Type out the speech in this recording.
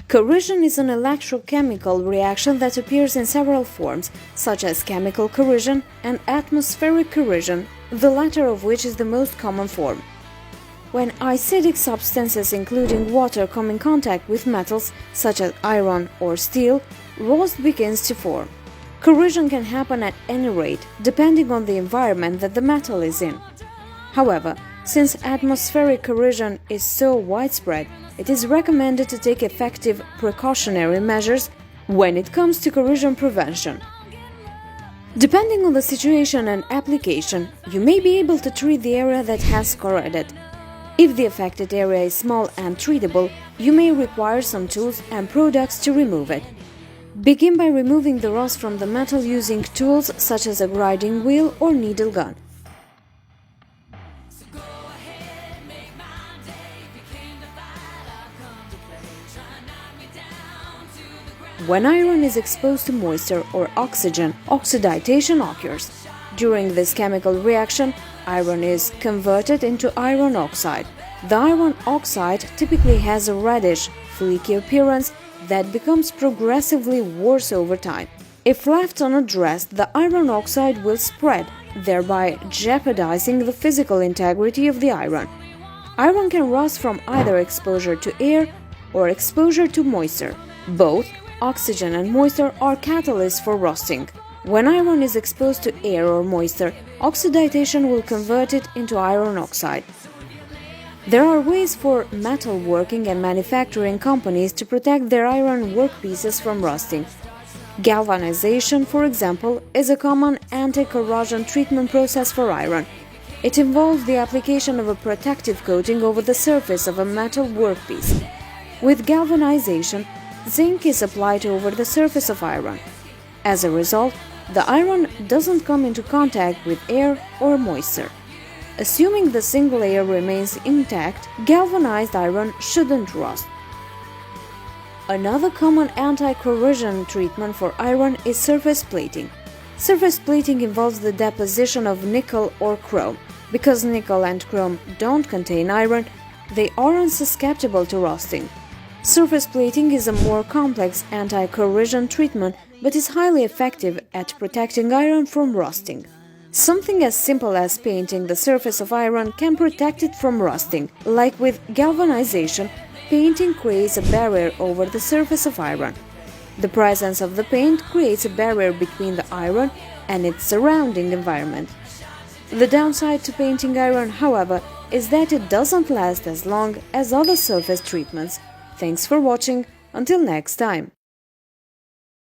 Corrosion is an electrochemical reaction that appears in several forms, such as chemical corrosion and atmospheric corrosion, the latter of which is the most common form. When acidic substances including water come in contact with metals, such as iron or steel, rust begins to form. Corrosion can happen at any rate, depending on the environment that the metal is in. However, since atmospheric corrosion is so widespread, it is recommended to take effective precautionary measures when it comes to corrosion prevention. Depending on the situation and application, you may be able to treat the area that has corroded. If the affected area is small and treatable, you may require some tools and products to remove it. Begin by removing the rust from the metal using tools such as a grinding wheel or needle gun. When iron is exposed to moisture or oxygen, oxidation occurs. During this chemical reaction, iron is converted into iron oxide. The iron oxide typically has a reddish, flaky appearance that becomes progressively worse over time. If left unaddressed, the iron oxide will spread, thereby jeopardizing the physical integrity of the iron. Iron can rust from either exposure to air or exposure to moisture. Both oxygen and moisture are catalysts for rusting. When iron is exposed to air or moisture, oxidation will convert it into iron oxide. There are ways for metalworking and manufacturing companies to protect their iron workpieces from rusting. Galvanization, for example, is a common anti-corrosion treatment process for iron. It involves the application of a protective coating over the surface of a metal workpiece. With galvanization, zinc is applied over the surface of iron. As a result, the iron doesn't come into contact with air or moisture. Assuming the single layer remains intact, galvanized iron shouldn't rust. Another common anti-corrosion treatment for iron is surface plating. Surface plating involves the deposition of nickel or chrome. Because nickel and chrome don't contain iron, they aren't susceptible to rusting. Surface plating is a more complex anti-corrosion treatment but is highly effective at protecting iron from rusting. Something as simple as painting the surface of iron can protect it from rusting. Like with galvanization, painting creates a barrier over the surface of iron. The presence of the paint creates a barrier between the iron and its surrounding environment. The downside to painting iron, however, is that it doesn't last as long as other surface treatments. Thanks for watching. Until next time.